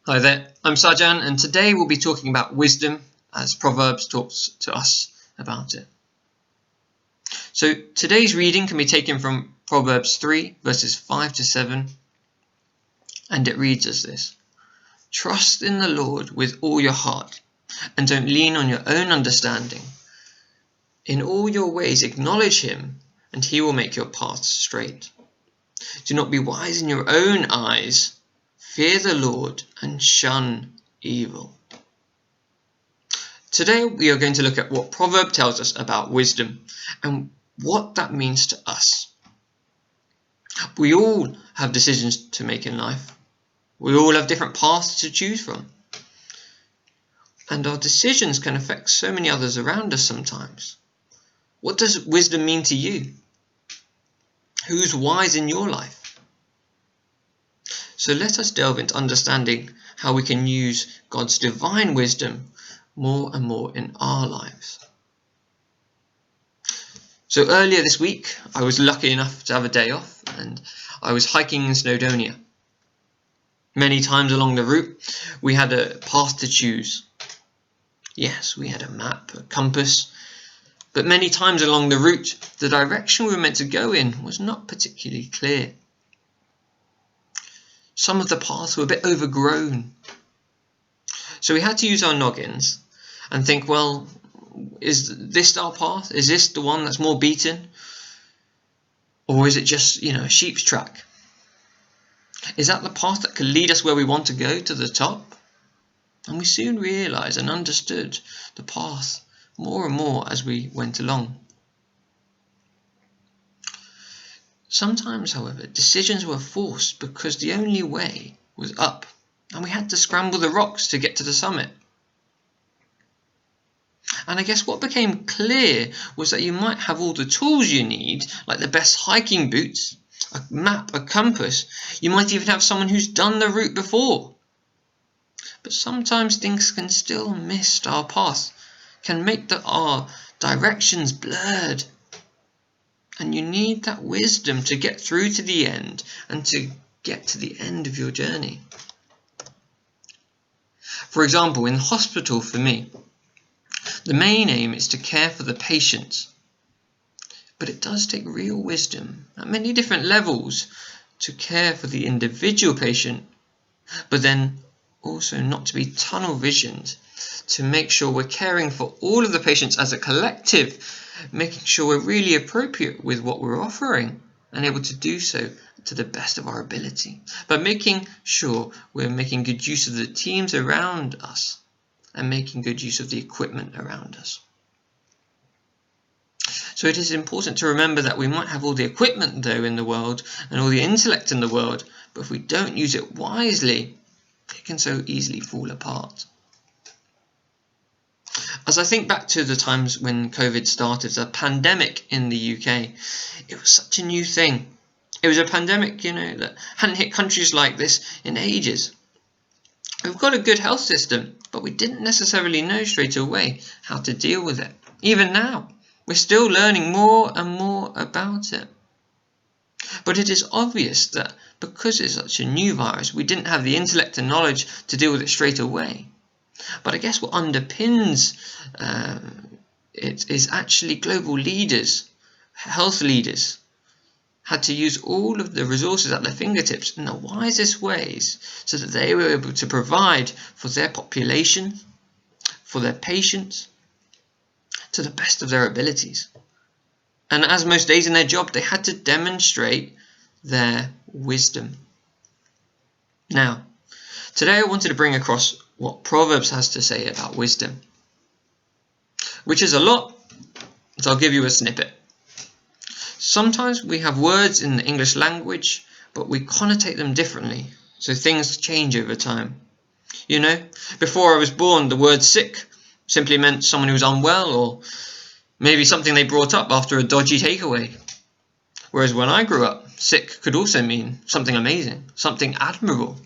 Hi there, I'm Sajan, and today we'll be talking about wisdom as Proverbs talks to us about it. So today's reading can be taken from Proverbs 3 verses 5 to 7, and it reads as this: Trust in the Lord with all your heart, and don't lean on your own understanding. In all your ways acknowledge him, and he will make your paths straight. Do not be wise in your own eyes. Fear the Lord and shun evil. Today we are going to look at what Proverb tells us about wisdom and what that means to us. We all have decisions to make in life. We all have different paths to choose from. And our decisions can affect so many others around us sometimes. What does wisdom mean to you? Who's wise in your life? So let us delve into understanding how we can use God's divine wisdom more and more in our lives. So earlier this week, I was lucky enough to have a day off, and I was hiking in Snowdonia. Many times along the route, we had a path to choose. Yes, we had a map, a compass, but many times along the route, the direction we were meant to go in was not particularly clear. Some of the paths were a bit overgrown. So we had to use our noggins and think, well, is this our path? Is this the one that's more beaten? Or is it just, a sheep's track? Is that the path that could lead us where we want to go, to the top? And we soon realized and understood the path more and more as we went along. Sometimes, however, decisions were forced because the only way was up, and we had to scramble the rocks to get to the summit. And I guess what became clear was that you might have all the tools you need, like the best hiking boots, a map, a compass. You might even have someone who's done the route before. But sometimes things can still miss our path, can make our directions blurred. And you need that wisdom to get through to the end and to get to the end of your journey. For example, in hospital for me, the main aim is to care for the patient. But it does take real wisdom at many different levels to care for the individual patient, but then also not to be tunnel visioned, to make sure we're caring for all of the patients as a collective, making sure we're really appropriate with what we're offering and able to do so to the best of our ability, but making sure we're making good use of the teams around us and making good use of the equipment around us. So it is important to remember that we might have all the equipment though in the world and all the intellect in the world, but if we don't use it wisely, it can so easily fall apart. As I think back to the times when COVID started, the pandemic in the UK, it was such a new thing. It was a pandemic, that hadn't hit countries like this in ages. We've got a good health system, but we didn't necessarily know straight away how to deal with it. Even now, we're still learning more and more about it. But it is obvious that because it's such a new virus, we didn't have the intellect and knowledge to deal with it straight away. But I guess what underpins it is actually global leaders, health leaders, had to use all of the resources at their fingertips in the wisest ways so that they were able to provide for their population, for their patients, to the best of their abilities. And as most days in their job, they had to demonstrate their wisdom. Now, today I wanted to bring across what Proverbs has to say about wisdom, which is a lot, so I'll give you a snippet. Sometimes we have words in the English language, but we connotate them differently, so things change over time. Before I was born, the word sick simply meant someone who was unwell, or maybe something they brought up after a dodgy takeaway. Whereas when I grew up, sick could also mean something amazing, something admirable.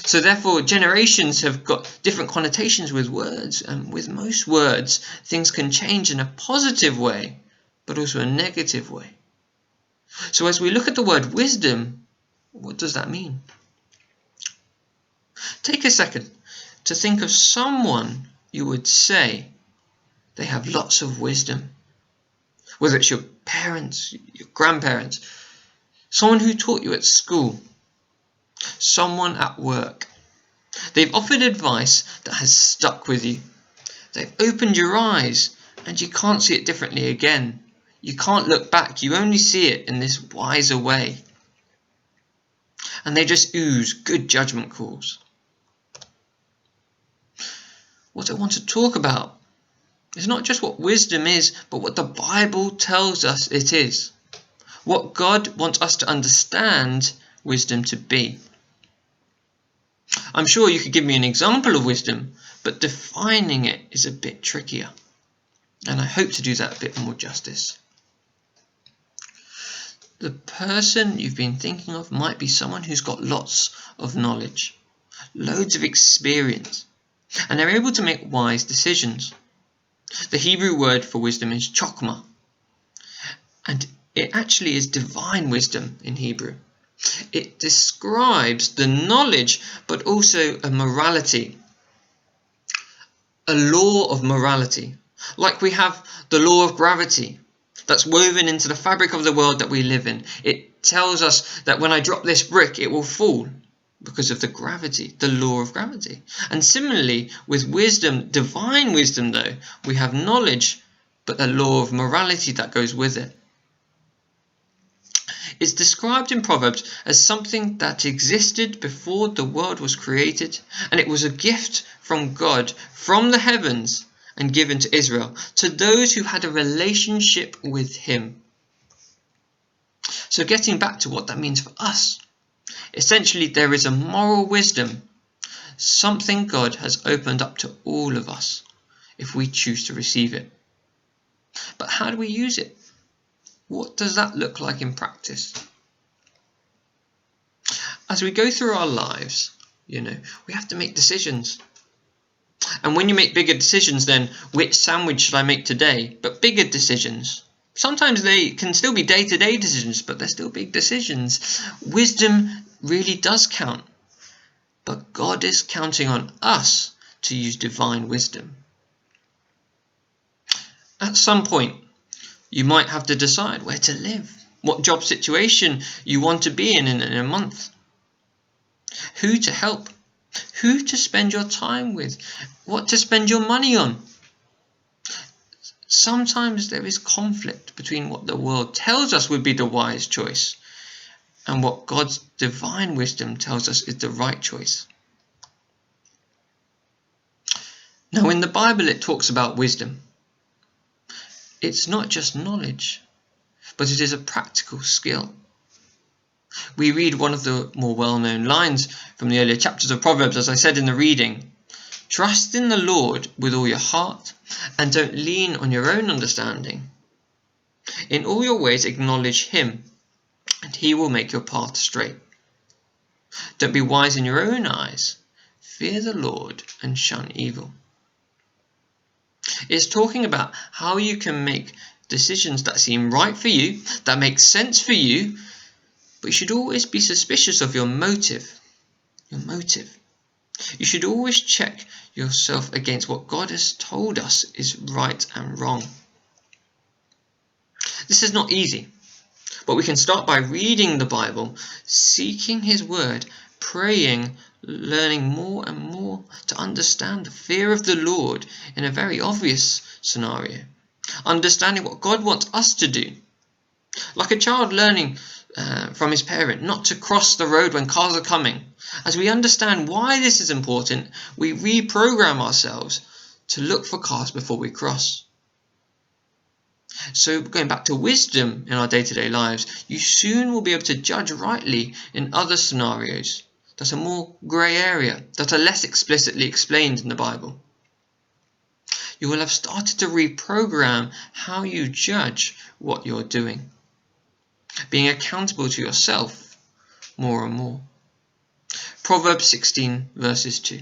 So therefore, generations have got different connotations with words, and with most words, things can change in a positive way, but also a negative way. So as we look at the word wisdom, what does that mean? Take a second to think of someone you would say they have lots of wisdom. Whether it's your parents, your grandparents, someone who taught you at school, someone at work. They've offered advice that has stuck with you. They've opened your eyes and you can't see it differently again. You can't look back, you only see it in this wiser way. And they just ooze good judgment calls. What I want to talk about is not just what wisdom is, but what the Bible tells us it is. What God wants us to understand wisdom to be. I'm sure you could give me an example of wisdom, but defining it is a bit trickier. And I hope to do that a bit more justice. The person you've been thinking of might be someone who's got lots of knowledge, loads of experience, and they're able to make wise decisions. The Hebrew word for wisdom is chokmah, and it actually is divine wisdom in Hebrew. It describes the knowledge, but also a morality, a law of morality. Like we have the law of gravity that's woven into the fabric of the world that we live in. It tells us that when I drop this brick, it will fall because of the gravity, the law of gravity. And similarly, with wisdom, divine wisdom though, we have knowledge, but a law of morality that goes with it. It's described in Proverbs as something that existed before the world was created, and it was a gift from God, from the heavens, and given to Israel, to those who had a relationship with him. So getting back to what that means for us, essentially there is a moral wisdom, something God has opened up to all of us, if we choose to receive it. But how do we use it? What does that look like in practice? As we go through our lives, we have to make decisions. And when you make bigger decisions, then which sandwich should I make today? But bigger decisions. Sometimes they can still be day-to-day decisions, but they're still big decisions. Wisdom really does count. But God is counting on us to use divine wisdom. At some point, you might have to decide where to live, what job situation you want to be in a month, who to help, who to spend your time with, what to spend your money on. Sometimes there is conflict between what the world tells us would be the wise choice and what God's divine wisdom tells us is the right choice. Now in the Bible it talks about wisdom. It's not just knowledge, but it is a practical skill. We read one of the more well-known lines from the earlier chapters of Proverbs, as I said in the reading. Trust in the Lord with all your heart and don't lean on your own understanding. In all your ways acknowledge him and he will make your path straight. Don't be wise in your own eyes. Fear the Lord and shun evil. It's talking about how you can make decisions that seem right for you, that make sense for you, but you should always be suspicious of your motive. You should always check yourself against what God has told us is right and wrong. This is not easy, but we can start by reading the Bible, seeking his word, praying, learning more and more to understand the fear of the Lord in a very obvious scenario, understanding what God wants us to do. Like a child learning from his parent not to cross the road when cars are coming. As we understand why this is important, we reprogram ourselves to look for cars before we cross. So going back to wisdom in our day-to-day lives, you soon will be able to judge rightly in other scenarios that are more grey area, that are less explicitly explained in the Bible. You will have started to reprogram how you judge what you're doing, being accountable to yourself more and more. Proverbs 16 verses 2.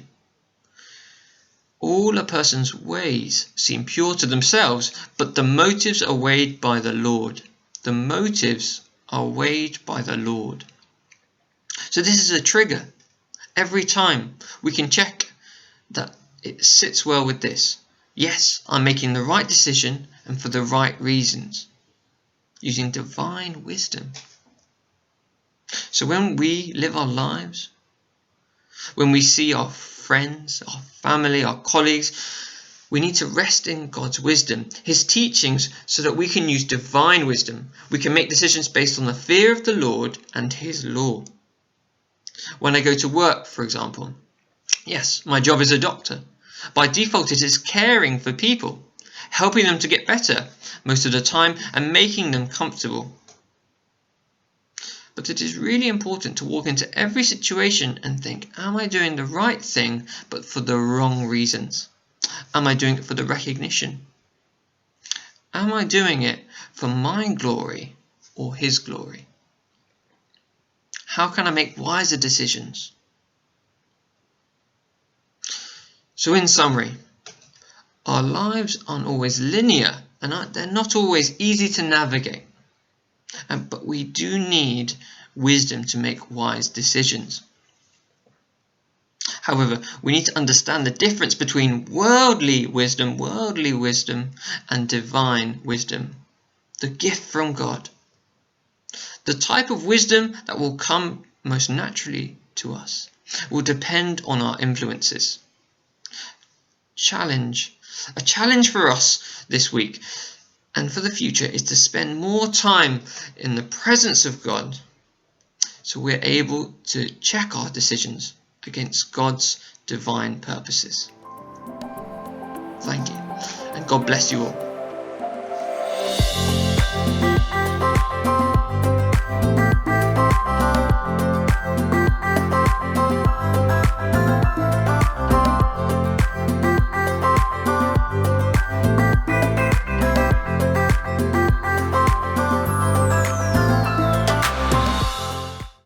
All a person's ways seem pure to themselves, but the motives are weighed by the Lord. The motives are weighed by the Lord. So this is a trigger, Every time we can check that it sits well with this. Yes, I'm making the right decision and for the right reasons, using divine wisdom. So when we live our lives, when we see our friends, our family, our colleagues, we need to rest in God's wisdom, His teachings, so that we can use divine wisdom. We can make decisions based on the fear of the Lord and His law. When I go to work, for example, yes, my job is a doctor. By default, it is caring for people, helping them to get better most of the time and making them comfortable. But it is really important to walk into every situation and think, am I doing the right thing but for the wrong reasons? Am I doing it for the recognition? Am I doing it for my glory or His glory? How can I make wiser decisions? So in summary, our lives aren't always linear and they're not always easy to navigate. But we do need wisdom to make wise decisions. However, we need to understand the difference between worldly wisdom, and divine wisdom, the gift from God. The type of wisdom that will come most naturally to us will depend on our influences. A challenge for us this week and for the future is to spend more time in the presence of God so we're able to check our decisions against God's divine purposes. Thank you, and God bless you all.